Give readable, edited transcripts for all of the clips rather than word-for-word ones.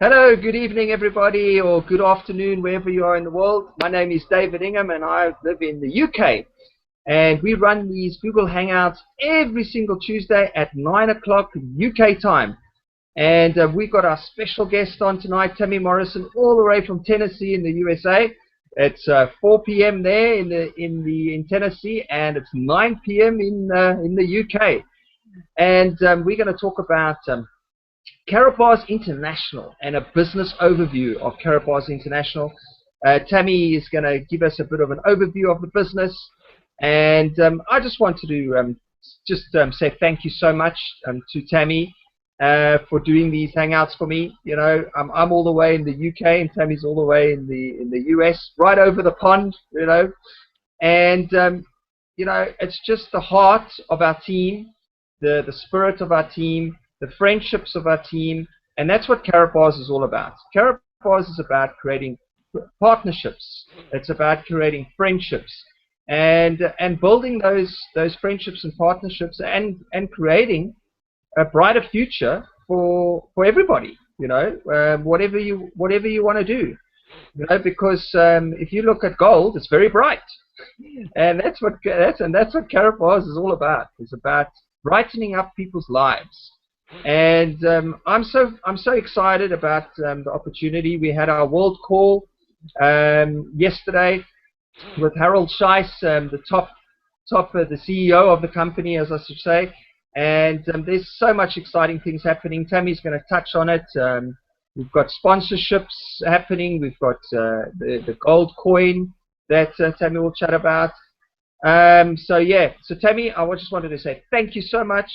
Hello, good evening everybody, or good afternoon wherever you are in the world. My name is David Ingham and I live in the UK. And we run these Google Hangouts every single Tuesday at 9 o'clock UK time. And we've got our special guest on tonight, Tammy Morrison, all the way from Tennessee in the USA. It's 4 p.m. there in Tennessee, and it's 9 p.m. in the UK. And we're going to talk about Karatbars International and a business overview of Karatbars International. Tammy is going to give us a bit of an overview of the business, and I just wanted to say thank you so much to Tammy for doing these hangouts for me. You know, I'm all the way in the UK and Tammy's all the way in the US, right over the pond. You know, and you know, it's just the heart of our team, the spirit of our team, the friendships of our team, and that's what Karatbars is all about. Karatbars is about creating partnerships. It's about creating friendships and building those friendships and partnerships and creating a brighter future for everybody. You know, whatever you want to do. You know, because if you look at gold, it's very bright, and that's what Karatbars is all about. It's about brightening up people's lives. And I'm so excited about the opportunity. We had our world call yesterday with Harold Scheiss, the the CEO of the company, as I should say. And there's so much exciting things happening. Tammy's going to touch on it. We've got sponsorships happening. We've got the gold coin that Tammy will chat about. So yeah, so Tammy, I just wanted to say thank you so much.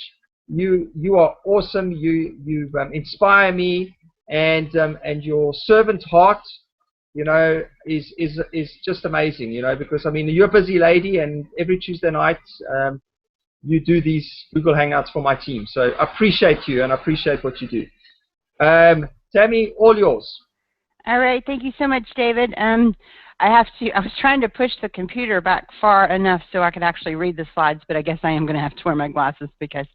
You are awesome. You inspire me, and your servant heart, you know, is just amazing. You know, because I mean, you're a busy lady, and every Tuesday night you do these Google Hangouts for my team. So I appreciate you, and I appreciate what you do. Tammy, all yours. All right, thank you so much, David. I was trying to push the computer back far enough so I could actually read the slides, but I guess I am going to have to wear my glasses because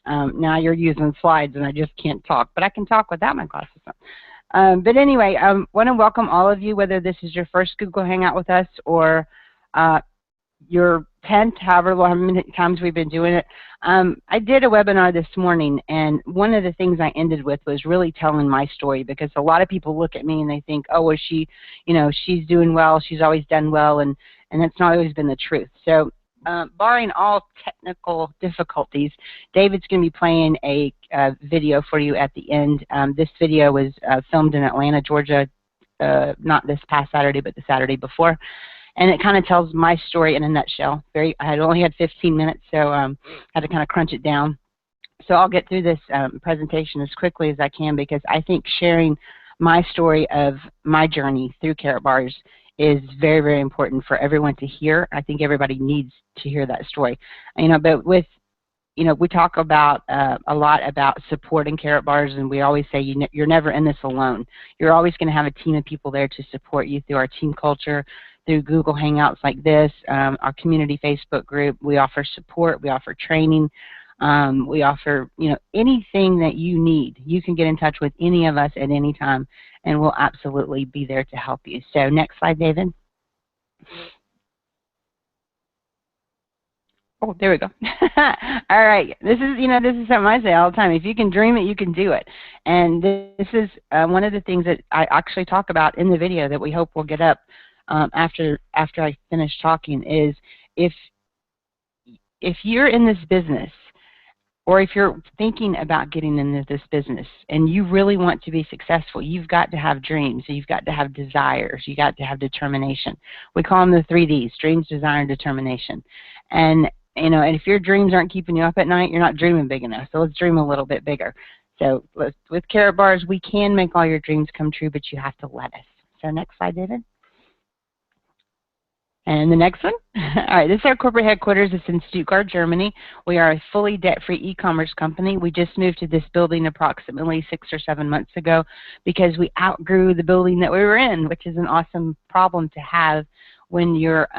now you're using slides and I just can't talk. But I can talk without my glasses on. But anyway, I want to welcome all of you, whether this is your first Google Hangout with us or your 10th, however many times we've been doing it. I did a webinar this morning, and one of the things I ended with was really telling my story, because a lot of people look at me and they think, oh, well, she's doing well, she's always done well, and that's not always been the truth. So barring all technical difficulties, David's going to be playing a video for you at the end. This video was filmed in Atlanta, Georgia, not this past Saturday, but the Saturday before. And it kind of tells my story in a nutshell. I had only had 15 minutes, so I had to kind of crunch it down. So I'll get through this presentation as quickly as I can, because I think sharing my story of my journey through Karatbars is very, very important for everyone to hear. I think everybody needs to hear that story. You know, but with, you know, we talk about a lot about supporting Karatbars, and we always say you're never in this alone. You're always going to have a team of people there to support you through our team culture, through Google Hangouts like this, our community Facebook group. We offer support, we offer training, we offer, you know, anything that you need. You can get in touch with any of us at any time, and we'll absolutely be there to help you. So next slide, David. Oh, there we go. All right. This is something I say all the time. If you can dream it, you can do it. And this is one of the things that I actually talk about in the video that we hope will get up after I finish talking, is if you're in this business, or if you're thinking about getting into this business and you really want to be successful, you've got to have dreams, you've got to have desires, you got to have determination. We call them the 3Ds: dreams, desire, and determination. And you know, and if your dreams aren't keeping you up at night, you're not dreaming big enough. So let's dream a little bit bigger. So with Karatbars, we can make all your dreams come true, but you have to let us. So next slide, David. And the next one. All right, this is our corporate headquarters. It's in Stuttgart, Germany. We are a fully debt-free e-commerce company. We just moved to this building approximately 6 or 7 months ago because we outgrew the building that we were in, which is an awesome problem to have when you're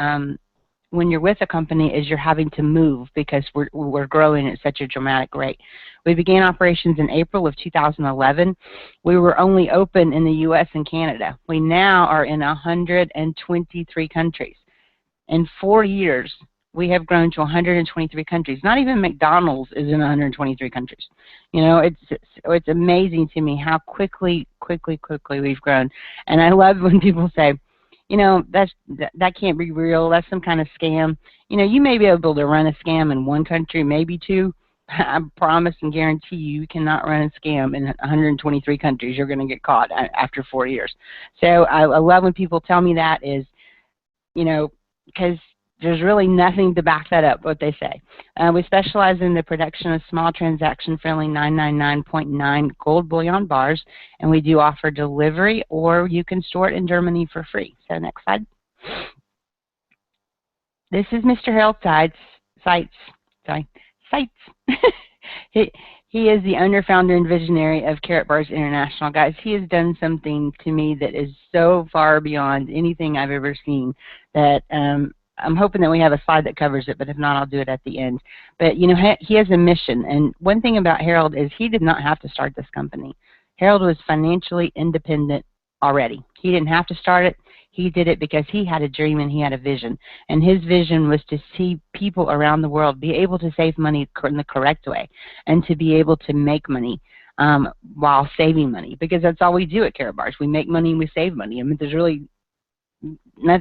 when you're with a company is you're having to move because we're growing at such a dramatic rate. We began operations in April of 2011. We were only open in the U.S. and Canada. We now are in 123 countries. In 4 years, we have grown to 123 countries. Not even McDonald's is in 123 countries. You know, it's amazing to me how quickly we've grown. And I love when people say, you know, that can't be real. That's some kind of scam. You know, you may be able to run a scam in one country, maybe two. I promise and guarantee you cannot run a scam in 123 countries. You're going to get caught after 4 years. So I love when people tell me that is, you know, because there's really nothing to back that up, what they say. We specialize in the production of small transaction-friendly 999.9 gold bullion bars, and we do offer delivery, or you can store it in Germany for free. So next slide. This is Mr. Harold Seitz. He is the owner, founder, and visionary of Karatbars International. Guys, he has done something to me that is so far beyond anything I've ever seen that I'm hoping that we have a slide that covers it, but if not, I'll do it at the end. But, you know, he has a mission, and one thing about Harold is he did not have to start this company. Harold was financially independent already. He didn't have to start it. He did it because he had a dream and he had a vision. And his vision was to see people around the world be able to save money in the correct way and to be able to make money while saving money, because that's all we do at Karatbars. We make money and we save money. I mean, there's really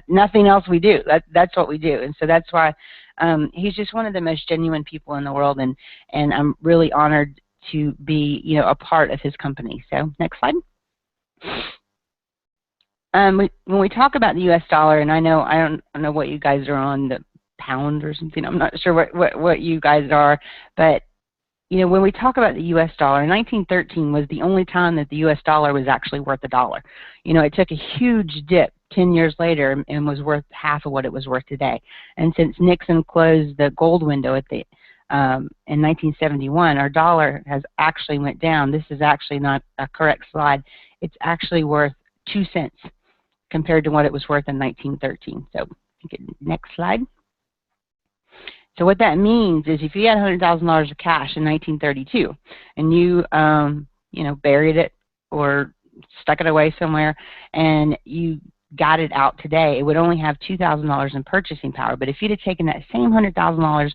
nothing else we do. That's what we do. And so that's why he's just one of the most genuine people in the world, and I'm really honored to be, you know, a part of his company. So next slide. When we talk about the U.S. dollar, and I don't know what you guys are on, the pound or something. I'm not sure what you guys are, but you know, when we talk about the U.S. dollar, 1913 was the only time that the U.S. dollar was actually worth $1. You know, it took a huge dip 10 years later and was worth half of what it was worth today. And since Nixon closed the gold window at the in 1971, our dollar has actually went down. This is actually not a correct slide. It's actually worth 2 cents compared to what it was worth in 1913. So next slide. So what that means is if you had $100,000 of cash in 1932 and you, you know, buried it or stuck it away somewhere and you got it out today, it would only have $2,000 in purchasing power. But if you'd have taken that same $100,000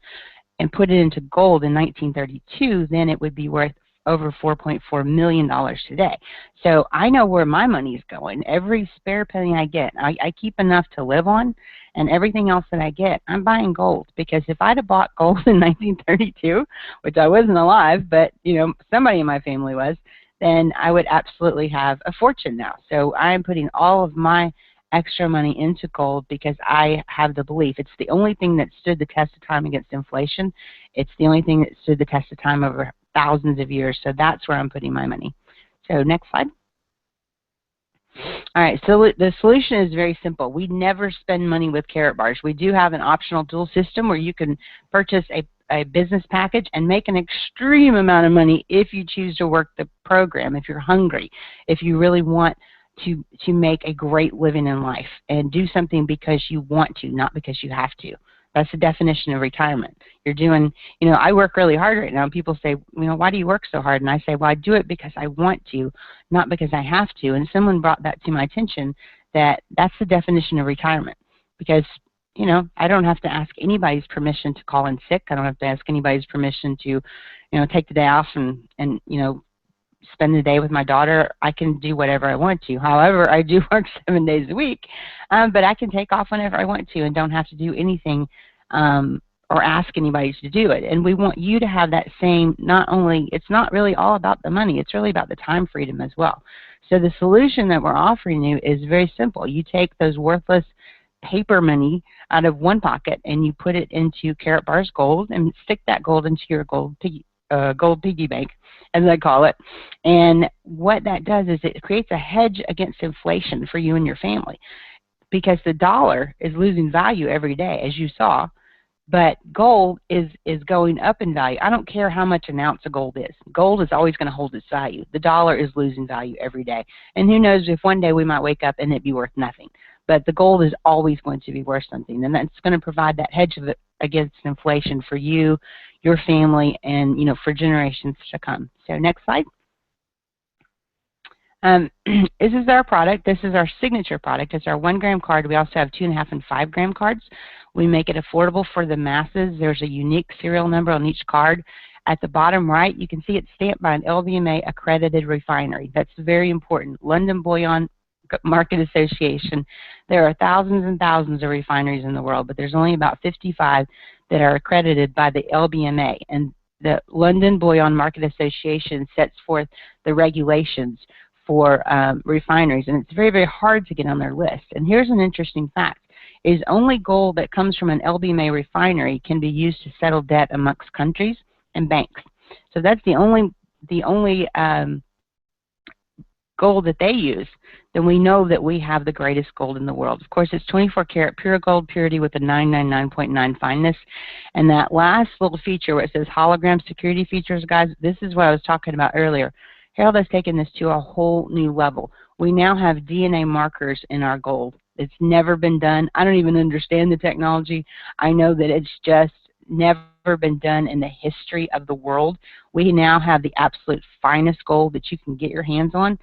and put it into gold in 1932, then it would be worth over $4.4 million today. So I know where my money is going. Every spare penny I get, I keep enough to live on, and everything else that I get, I'm buying gold. Because if I'd have bought gold in 1932, which I wasn't alive, but you know, somebody in my family was, then I would absolutely have a fortune now. So I'm putting all of my extra money into gold because I have the belief it's the only thing that stood the test of time against inflation. It's the only thing that stood the test of time over thousands of years. So that's where I'm putting my money. So next slide. All right, so the solution is very simple. We never spend money with Karatbars. We do have an optional dual system where you can purchase a business package and make an extreme amount of money if you choose to work the program, if you're hungry, if you really want to make a great living in life and do something because you want to, not because you have to. That's the definition of retirement. You're doing, you know, I work really hard right now, and people say, you know, why do you work so hard? And I say, well, I do it because I want to, not because I have to. And someone brought that to my attention, that that's the definition of retirement. Because, you know, I don't have to ask anybody's permission to call in sick. I don't have to ask anybody's permission to, you know, take the day off and you know, spend the day with my daughter. I can do whatever I want to. However, I do work 7 days a week, but I can take off whenever I want to and don't have to do anything or ask anybody to do it. And we want you to have that same, not only, it's not really all about the money, it's really about the time freedom as well. So the solution that we're offering you is very simple. You take those worthless paper money out of one pocket and you put it into Karatbars Gold and stick that gold into your gold piggy bank, as I call it. And what that does is it creates a hedge against inflation for you and your family, because the dollar is losing value every day, as you saw, but gold is going up in value. I don't care how much an ounce of gold is. Gold is always going to hold its value. The dollar is losing value every day. And who knows if one day we might wake up and it be worth nothing. but the gold is always going to be worth something, and that's going to provide that hedge against inflation for you, your family, and for generations to come. So next slide. This is our product. This is our signature product. It's our 1 gram card. We also have 2.5 and 5 gram cards. We make it affordable for the masses. There's a unique serial number on each card. At the bottom right, you can see it's stamped by an LBMA accredited refinery. That's very important. London Bullion Market Association. There are thousands and thousands of refineries in the world, but there's only about 55 that are accredited by the LBMA. And the London Bullion Market Association sets forth the regulations for refineries, and it's very, very hard to get on their list. And here's an interesting fact, is only gold that comes from an LBMA refinery can be used to settle debt amongst countries and banks. So that's the only gold that they use. Then we know that we have the greatest gold in the world. Of course, it's 24 karat pure gold purity with a 999.9 fineness. And that last little feature where it says hologram security features, guys, this is what I was talking about earlier. Harold has taken this to a whole new level. We now have DNA markers in our gold. It's never been done. I don't even understand the technology. I know that it's just never been done in the history of the world. We now have the absolute finest gold that you can get your hands on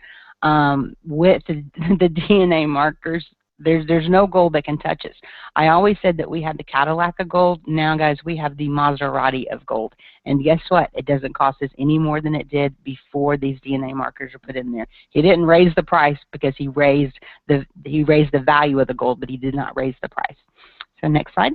with the DNA markers. There's no gold that can touch us. I always said that we had the Cadillac of gold. Now, guys, we have the Maserati of gold. And guess what? It doesn't cost us any more than it did before these DNA markers are put in there. He didn't raise the price because he raised the value of the gold, but he did not raise the price. So next slide.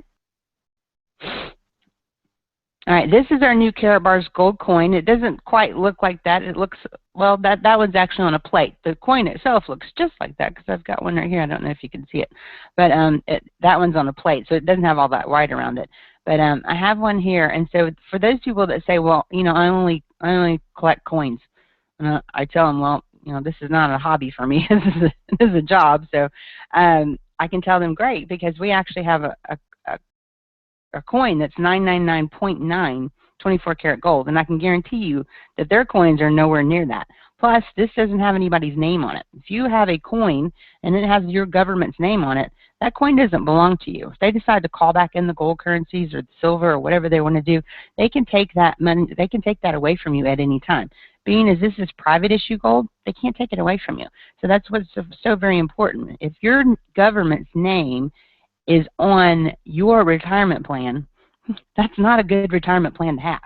All right, this is our new Karatbars gold coin. It doesn't quite look like that. It looks, well, that one's actually on a plate. The coin itself looks just like that because I've got one right here. I don't know if you can see it. But that one's on a plate, so it doesn't have all that white around it. But I have one here, and so for those people that say, well, I only collect coins, I tell them, well, this is not a hobby for me. This is a job. So I can tell them, great, because we actually have a coin that's 999.9 24 karat gold, and I can guarantee you that their coins are nowhere near that. Plus, this doesn't have anybody's name on it. If you have a coin and it has your government's name on it, that coin doesn't belong to you. If they decide to call back in the gold currencies or the silver or whatever they want to do, they can take that money, they can take that away from you at any time. Being as this is private issue gold, they can't take it away from you. So that's what's so very important. If your government's name is on your retirement plan, that's not a good retirement plan to have,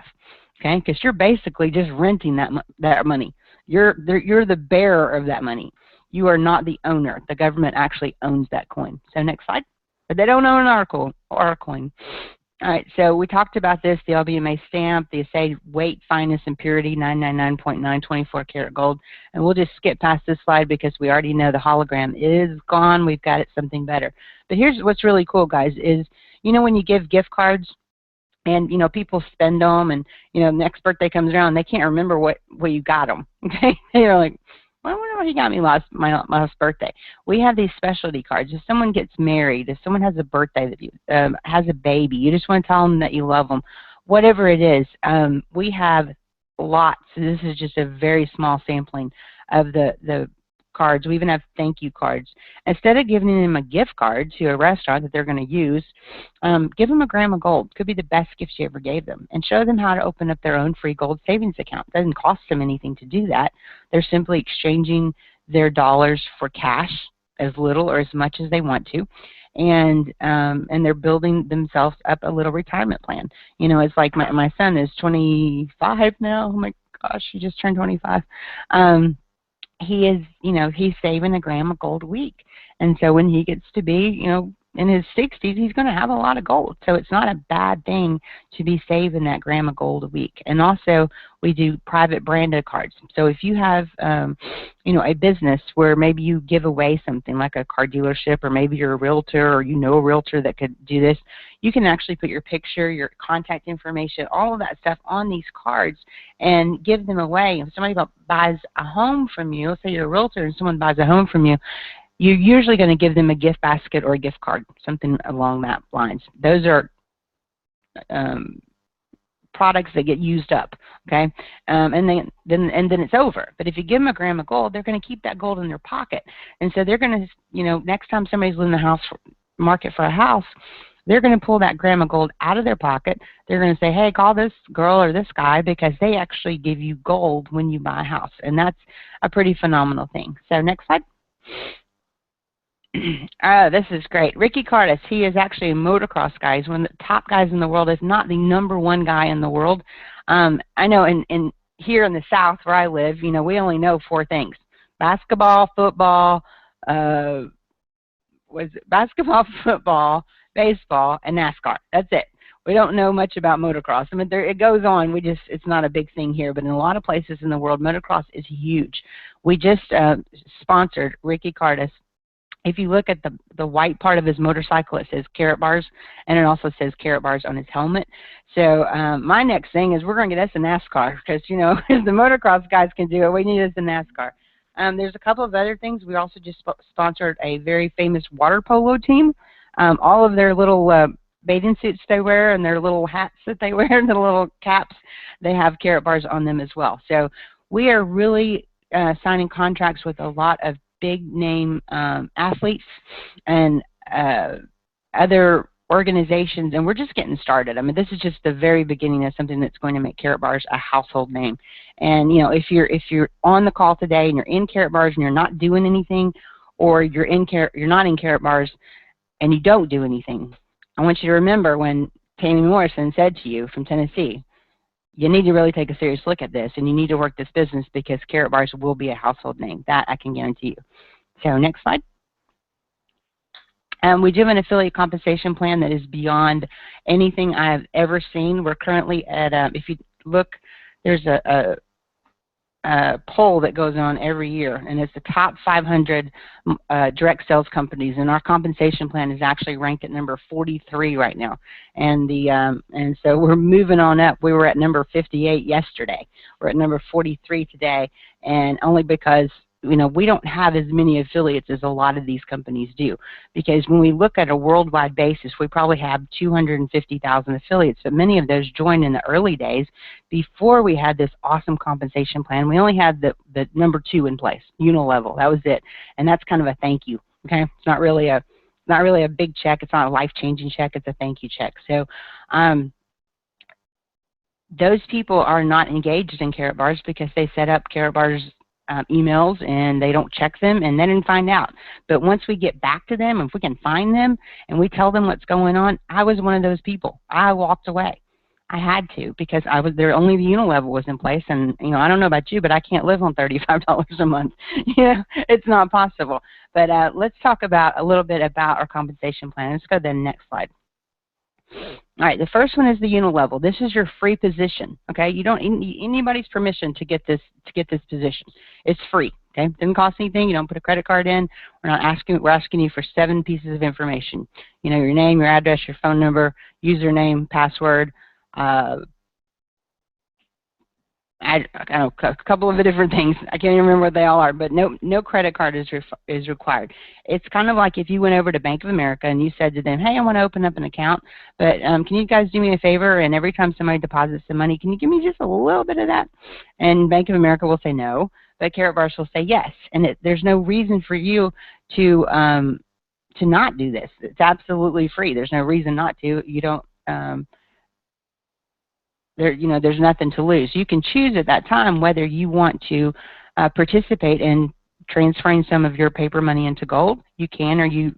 okay? Because you're basically just renting that money. You're the bearer of that money. You are not the owner. The government actually owns that coin. So next slide. But they don't own our coin. All right, so we talked about this, the LBMA stamp, the assayed weight, fineness, and purity, 999.9 24 karat gold. And we'll just skip past this slide because we already know the hologram is gone. We've got it something better. But here's what's really cool, guys, is, when you give gift cards and, people spend them and, the next birthday comes around, they can't remember what you got them, okay? They're like, well, I wonder what he got me my last birthday. We have these specialty cards. If someone gets married, if someone has a birthday, that you, has a baby, you just want to tell them that you love them, whatever it is, we have lots. This is just a very small sampling of the cards. We even have thank you cards. Instead of giving them a gift card to a restaurant that they're going to use, give them a gram of gold. Could be the best gift you ever gave them. And show them how to open up their own free gold savings account. It doesn't cost them anything to do that. They're simply exchanging their dollars for cash, as little or as much as they want to. And they're building themselves up a little retirement plan. It's like my son is 25 now. Oh my gosh, he just turned 25. He is, he's saving a gram of gold a week. And so when he gets to be, in his 60s, he's going to have a lot of gold. So it's not a bad thing to be saving that gram of gold a week. And also, we do private branded cards. So if you have, a business where maybe you give away something like a car dealership, or maybe you're a realtor, or a realtor that could do this, you can actually put your picture, your contact information, all of that stuff on these cards and give them away. If somebody buys a home from you, let's say you're a realtor and someone buys a home from you, you're usually going to give them a gift basket or a gift card, something along that lines. Those are products that get used up, okay? And then it's over. But if you give them a gram of gold, they're going to keep that gold in their pocket. And so they're going to, you know, next time somebody's in the market for a house, they're going to pull that gram of gold out of their pocket. They're going to say, hey, call this girl or this guy, because they actually give you gold when you buy a house. And that's a pretty phenomenal thing. So next slide. This is great. Ricky Cardus, he is actually a motocross guy. He's one of the top guys in the world, if not the #1 guy in the world. I know in here in the South where I live, you know, we only know 4 things: basketball, football, basketball, football, baseball, and NASCAR. That's it. We don't know much about motocross. I mean, it goes on. It's not a big thing here, but in a lot of places in the world, motocross is huge. We just sponsored Ricky Cardus. If you look at the white part of his motorcycle, it says Karatbars, and it also says Karatbars on his helmet. So my next thing is we're going to get us a NASCAR, because, you know, if the motocross guys can do it, we need us a NASCAR. There's a couple of other things. We also just sponsored a very famous water polo team. All of their little bathing suits they wear and their little hats that they wear, the little caps, they have Karatbars on them as well. So we are really signing contracts with a lot of big name athletes and other organizations, and we're just getting started. I mean, this is just the very beginning of something that's going to make Karatbars a household name. And you know, if you're on the call today and you're in Karatbars and you're not doing anything, or you're not in Karatbars and you don't do anything, I want you to remember when Tammy Morrison said to you from Tennessee, you need to really take a serious look at this, and you need to work this business, because Karatbars will be a household name. That I can guarantee you. So next slide. We do have an affiliate compensation plan that is beyond anything I've ever seen. We're currently at, if you look, there's a poll that goes on every year, and it's the top 500 direct sales companies, and our compensation plan is actually ranked at number 43 right now. And and so we're moving on up. We were at number 58 yesterday. We're at number 43 today, and only because, you know, we don't have as many affiliates as a lot of these companies do, because when we look at a worldwide basis, we probably have 250,000 affiliates, but many of those joined in the early days before we had this awesome compensation plan. We only had the number 2 in place, unilevel. That was it, and that's kind of a thank you. Okay, it's not really a big check. It's not a life-changing check. It's a thank you check. So those people are not engaged in Karatbars because they set up Karatbars emails and they don't check them, and they didn't find out. But once we get back to them, if we can find them and we tell them what's going on, I was one of those people. I walked away. I had to, because I was there. Only the unilevel was in place, and you know, I don't know about you, but I can't live on $35 a month. You know, it's not possible. But let's talk about a little bit about our compensation plan. Let's go to the next slide. All right, the first one is the unilevel. This is your free position. Okay, you don't need anybody's permission to get this position. It's free. Okay, it doesn't cost anything. You don't put a credit card in. We're asking you for 7 pieces of information. You know, your name, your address, your phone number, username, password. I don't know, a couple of different things. I can't even remember what they all are, but no credit card is required. It's kind of like if you went over to Bank of America and you said to them, hey, I want to open up an account, but can you guys do me a favor, and every time somebody deposits some money, can you give me just a little bit of that? And Bank of America will say no, but Karatbars will say yes, and there's no reason for you to not do this. It's absolutely free. There's no reason not to. You don't there's nothing to lose. You can choose at that time whether you want to participate in transferring some of your paper money into gold. You can, or you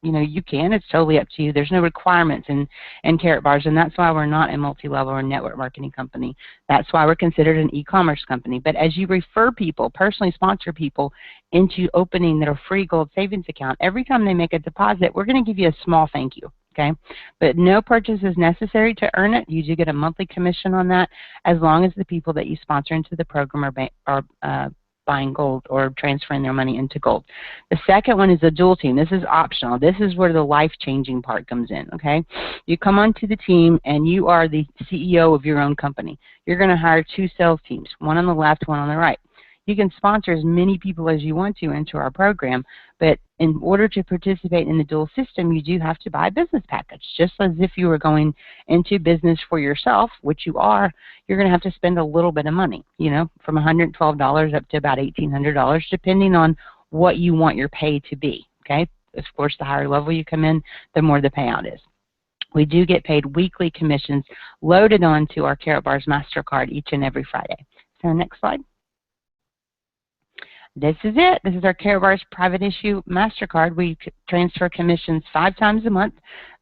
can. It's totally up to you. There's no requirements in Karatbars, and that's why we're not a multi-level or network marketing company. That's why we're considered an e-commerce company. But as you refer people, personally sponsor people into opening their free gold savings account, every time they make a deposit, we're going to give you a small thank you. Okay, but no purchase is necessary to earn it. You do get a monthly commission on that, as long as the people that you sponsor into the program are buying gold or transferring their money into gold. The second one is a dual team. This is optional. This is where the life-changing part comes in. Okay, you come onto the team and you are the CEO of your own company. You're going to hire 2 sales teams, one on the left, one on the right. You can sponsor as many people as you want to into our program, but in order to participate in the dual system, you do have to buy a business package. Just as if you were going into business for yourself, which you are, you're going to have to spend a little bit of money, you know, from $112 up to about $1,800, depending on what you want your pay to be, okay? Of course, the higher level you come in, the more the payout is. We do get paid weekly commissions loaded onto our Karatbars MasterCard each and every Friday. So next slide. This is it. This is our Karatbars private issue MasterCard. We transfer commissions 5 times a month.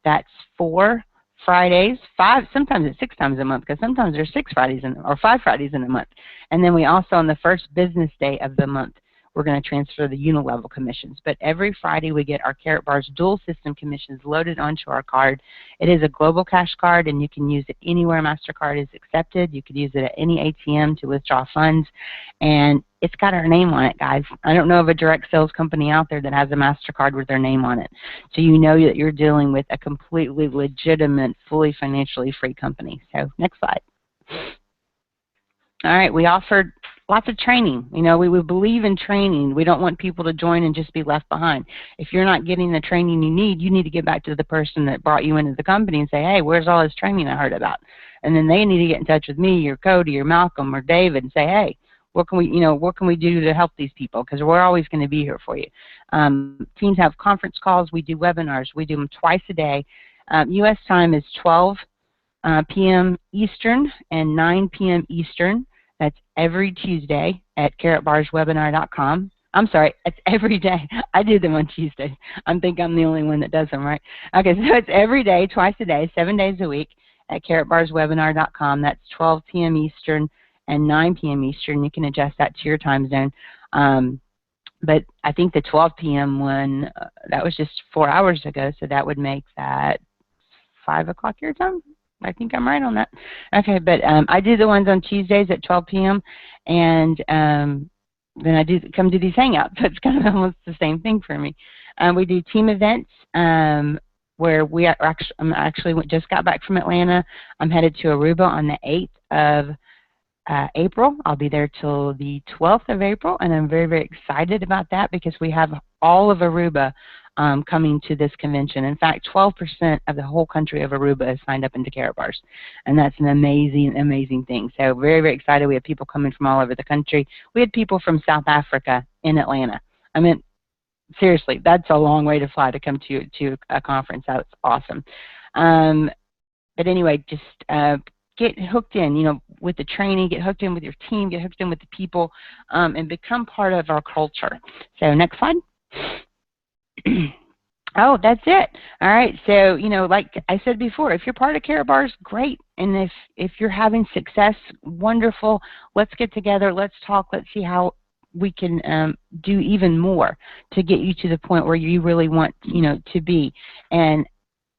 That's 4 Fridays, 5, sometimes it's 6 times a month, because sometimes there's 6 Fridays or 5 Fridays in a month. And then we also, on the first business day of the month, we're going to transfer the unilevel commissions. But every Friday we get our Karatbars dual system commissions loaded onto our card. It is a global cash card, and you can use it anywhere MasterCard is accepted. You could use it at any ATM to withdraw funds. And it's got our name on it, guys. I don't know of a direct sales company out there that has a MasterCard with their name on it. So you know that you're dealing with a completely legitimate, fully financially free company. So next slide. All right, we offered lots of training. You know, we believe in training. We don't want people to join and just be left behind. If you're not getting the training you need to get back to the person that brought you into the company and say, hey, where's all this training I heard about? And then they need to get in touch with me or Cody or Malcolm or David and say, hey, what can we do to help these people? Because we're always going to be here for you. Teams have conference calls. We do webinars. We do them twice a day. U.S. time is 12 p.m. Eastern and 9 p.m. Eastern. That's every Tuesday at karatbarswebinar.com. I'm sorry, it's every day. I do them on Tuesdays. I think I'm the only one that does them, right? Okay, so it's every day, twice a day, 7 days a week at karatbarswebinar.com. That's 12 p.m. Eastern and 9 p.m. Eastern. You can adjust that to your time zone. But I think the 12 p.m. one, that was just 4 hours ago, so that would make that 5 o'clock your time. I think I'm right on that. Okay, but I do the ones on Tuesdays at 12 p.m. and then I come to these hangouts. So it's kind of almost the same thing for me. We do team events where we are actually just got back from Atlanta. I'm headed to Aruba on the 8th of April. I'll be there till the 12th of April, and I'm very, very excited about that because we have all of Aruba coming to this convention. In fact, 12% of the whole country of Aruba is signed up into Karatbars, and that's an amazing, amazing thing. So very, very excited. We have people coming from all over the country. We had people from South Africa in Atlanta. I mean, seriously, that's a long way to fly to come to a conference. That's awesome. But anyway, just get hooked in, you know, with the training, get hooked in with your team, get hooked in with the people, and become part of our culture. So next slide. Oh, that's it. All right. So, you know, like I said before, if you're part of Karatbars, great. And if you're having success, wonderful. Let's get together. Let's talk. Let's see how we can do even more to get you to the point where you really want, you know, to be. And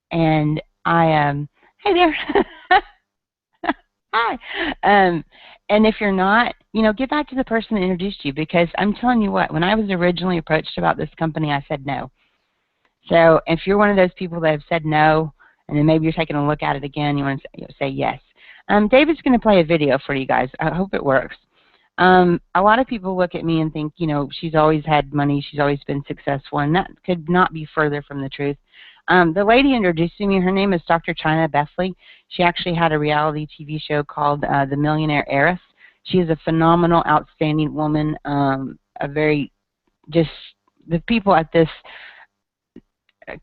I hey there. Hi. And if you're not, you know, get back to the person that introduced you, because I'm telling you what, when I was originally approached about this company, I said no. So if you're one of those people that have said no, and then maybe you're taking a look at it again, you want to say yes. David's going to play a video for you guys. I hope it works. A lot of people look at me and think, you know, she's always had money, she's always been successful, and that could not be further from the truth. The lady introducing me, her name is Dr. China Bethley. She actually had a reality TV show called The Millionaire Heiress. She is a phenomenal, outstanding woman, a very, just, the people at this,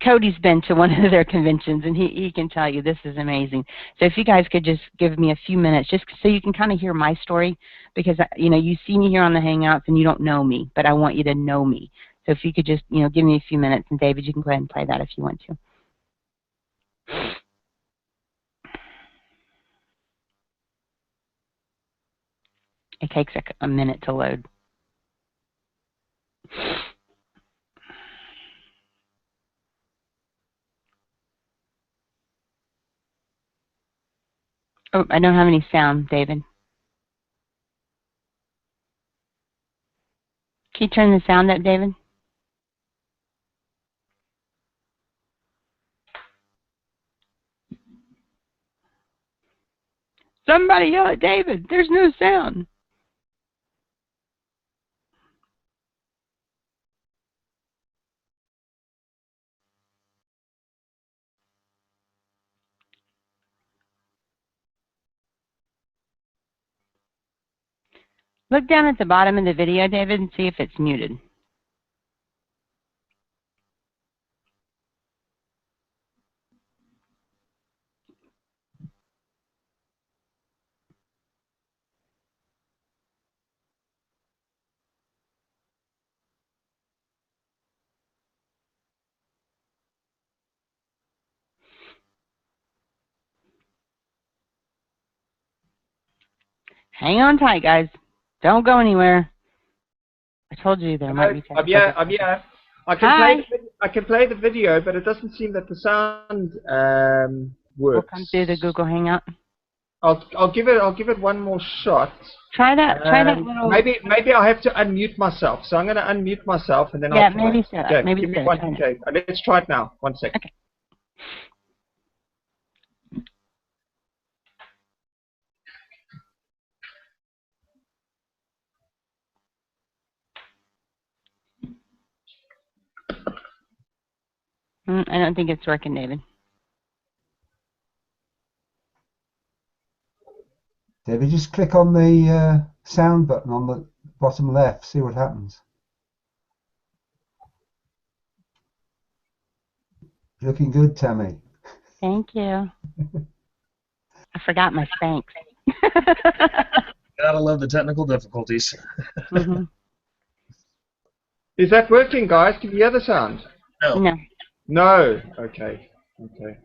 Cody's been to one of their conventions, and he can tell you this is amazing. So if you guys could just give me a few minutes, just so you can kind of hear my story, because, you know, you see me here on the Hangouts, and you don't know me, but I want you to know me. So if you could just, you know, give me a few minutes, and David, you can go ahead and play that if you want to. It takes a minute to load. Oh, I don't have any sound, David. Can you turn the sound up, David? Somebody yell at David. There's no sound. Look down at the bottom of the video, David, and see if it's muted. Hang on tight, guys. Don't go anywhere. I told you there might be I'm here. I can play the video, but it doesn't seem that the sound works. We'll come through the Google Hangout. I'll give it one more shot. Try that. Try that little. Maybe I'll have to unmute myself. So I'm going to unmute myself and then I'll. Maybe so. Okay, maybe give me so. one. Okay, let's try it now. 1 second. Okay. I don't think it's working, David. David, just click on the sound button on the bottom left, see what happens. Looking good, Tammy. Thank you. I forgot my Spanx. Gotta love the technical difficulties. Mm-hmm. Is that working, guys? Can you hear the sound? No. No. No. Okay. Okay.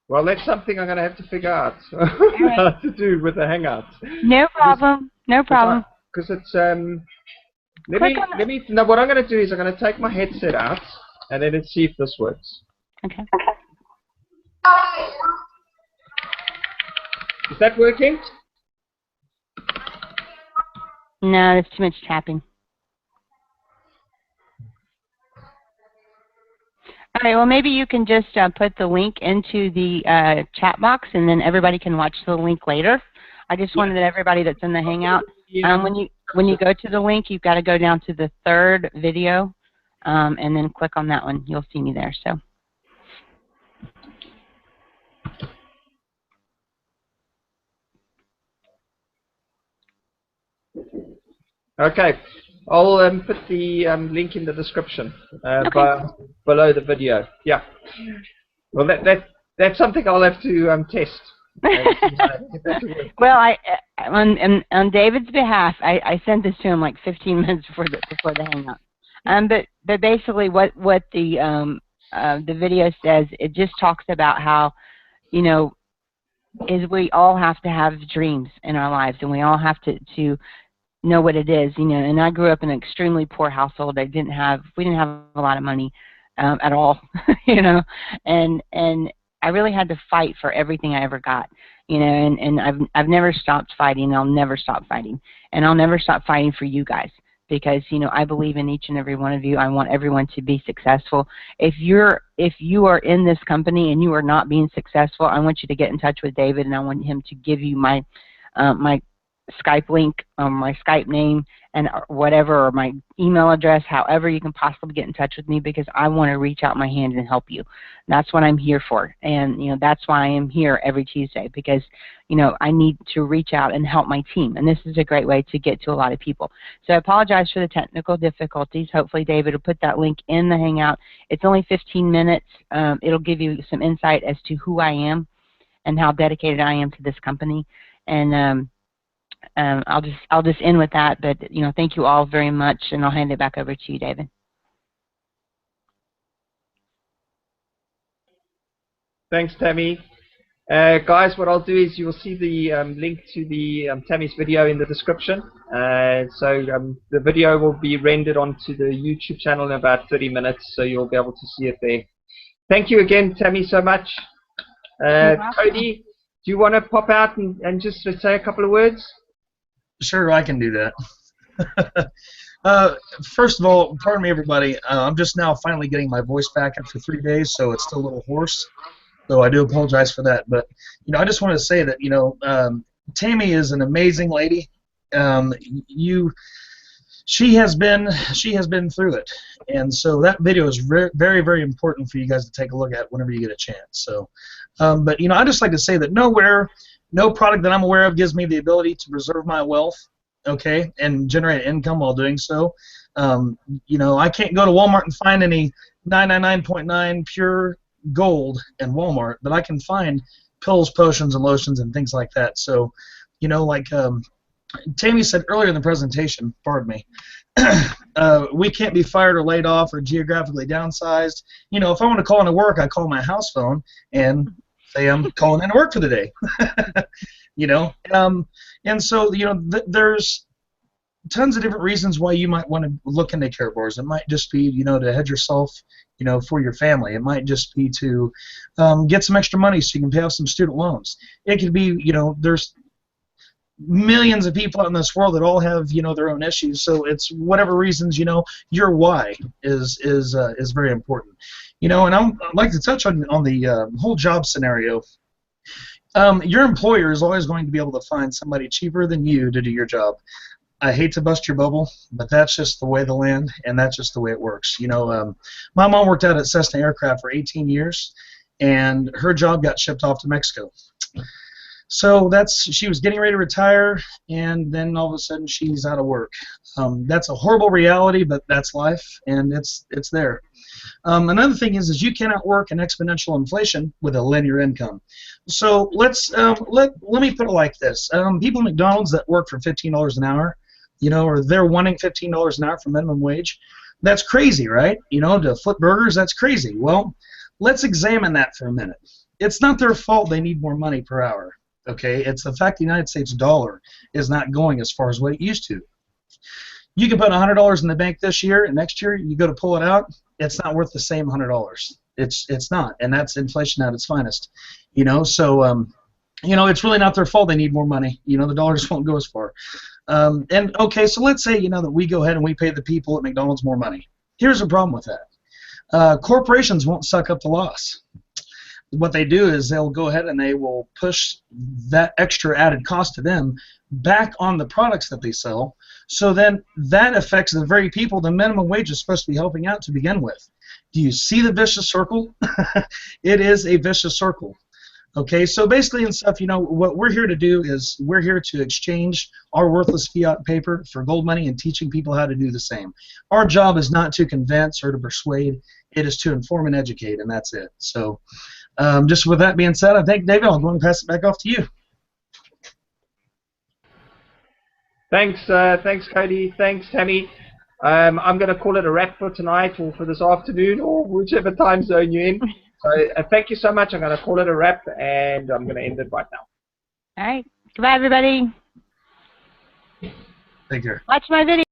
Well, that's something I'm going to have to figure out how to do with the Hangouts. No problem. No problem. Because it's let me. No, what I'm going to do is I'm going to take my headset out and then let's see if this works. Okay. Is that working? No, there's too much tapping. All right, well, maybe you can just put the link into the chat box, and then everybody can watch the link later. I just wanted everybody that's in the Hangout, when you go to the link, you've got to go down to the third video, and then click on that one. You'll see me there. So. Okay, I'll put the link in the description below the video. Yeah. Well, that's something I'll have to test. Well, on David's behalf, I sent this to him like 15 minutes before the Hangout. But basically, what the video says, it just talks about how, you know, is we all have to have dreams in our lives, and we all have to know what it is, you know. And I grew up in an extremely poor household. We didn't have a lot of money at all, you know, and I really had to fight for everything I ever got, you know, and I've never stopped fighting. I'll never stop fighting, and I'll never stop fighting for you guys, because, you know, I believe in each and every one of you. I want everyone to be successful. If you are in this company and you are not being successful, I want you to get in touch with David, and I want him to give you my my Skype link, my Skype name, and whatever, or my email address, however you can possibly get in touch with me, because I want to reach out my hand and help you. That's what I'm here for, and, you know, that's why I am here every Tuesday, because, you know, I need to reach out and help my team, and this is a great way to get to a lot of people. So I apologize for the technical difficulties. Hopefully David will put that link in the Hangout. It's only 15 minutes. It'll give you some insight as to who I am and how dedicated I am to this company, and I'll just end with that. But, you know, thank you all very much, and I'll hand it back over to you, David. Thanks, Tammy. Guys, what I'll do is you'll see the link to the Tammy's video in the description. So the video will be rendered onto the YouTube channel in about 30 minutes, so you'll be able to see it there. Thank you again, Tammy, so much. Cody, do you want to pop out and just say a couple of words? Sure, I can do that. First of all, pardon me, everybody. I'm just now finally getting my voice back after 3 days, so it's still a little hoarse. So I do apologize for that. But, you know, I just want to say that, you know, Tammy is an amazing lady. She has been through it, and so that video is very, very important for you guys to take a look at whenever you get a chance. So, but, you know, I just like to say that no product that I'm aware of gives me the ability to preserve my wealth. okay, and generate income while doing so. You know, I can't go to Walmart and find any 999.9 pure gold in Walmart, but I can find pills, potions, and lotions and things like that. So, you know, like Tammy said earlier in the presentation, pardon me, we can't be fired or laid off or geographically downsized. You know, if I want to call into work, I call my house phone and say I'm calling into work for the day. You know, and so, you know, there's tons of different reasons why you might want to look into Karatbars. It might just be, you know, to hedge yourself, you know, for your family. It might just be to get some extra money so you can pay off some student loans. It could be, you know, there's millions of people out in this world that all have, you know, their own issues. So it's whatever reasons, you know, your why is very important. You know, and I'd like to touch on the whole job scenario. Your employer is always going to be able to find somebody cheaper than you to do your job. I hate to bust your bubble, but that's just the way of the land, and that's just the way it works. You know, my mom worked out at Cessna Aircraft for 18 years, and her job got shipped off to Mexico. So she was getting ready to retire, and then all of a sudden she's out of work. That's a horrible reality, but that's life, and it's there. Another thing is you cannot work in exponential inflation with a linear income. So let me put it like this: people at McDonald's that work for $15 an hour, you know, or they're wanting $15 an hour for minimum wage. That's crazy, right? You know, to flip burgers, that's crazy. Well, let's examine that for a minute. It's not their fault they need more money per hour. Okay, it's the fact the United States dollar is not going as far as what it used to. You can put $100 in the bank this year, and next year you go to pull it out, it's not worth the same $100. It's not, and that's inflation at its finest. You know, so you know, it's really not their fault they need more money. You know, the dollar just won't go as far. And okay, so let's say, you know, that we go ahead and we pay the people at McDonald's more money. Here's the problem with that: corporations won't suck up the loss. What they do is they'll go ahead and they will push that extra added cost to them back on the products that they sell. So then that affects the very people the minimum wage is supposed to be helping out to begin with. Do you see the vicious circle? It is a vicious circle. Okay, so basically and stuff, you know, what we're here to do is we're here to exchange our worthless fiat paper for gold money and teaching people how to do the same. Our job is not to convince or to persuade. It is to inform and educate, and that's it. So just with that being said, I think, David, I'll go and pass it back off to you. Thanks, Cody. Thanks, Tammy. I'm going to call it a wrap for tonight or for this afternoon or whichever time zone you're in. So thank you so much. I'm going to call it a wrap, and I'm going to end it right now. All right. Goodbye, everybody. Take care. Watch my video.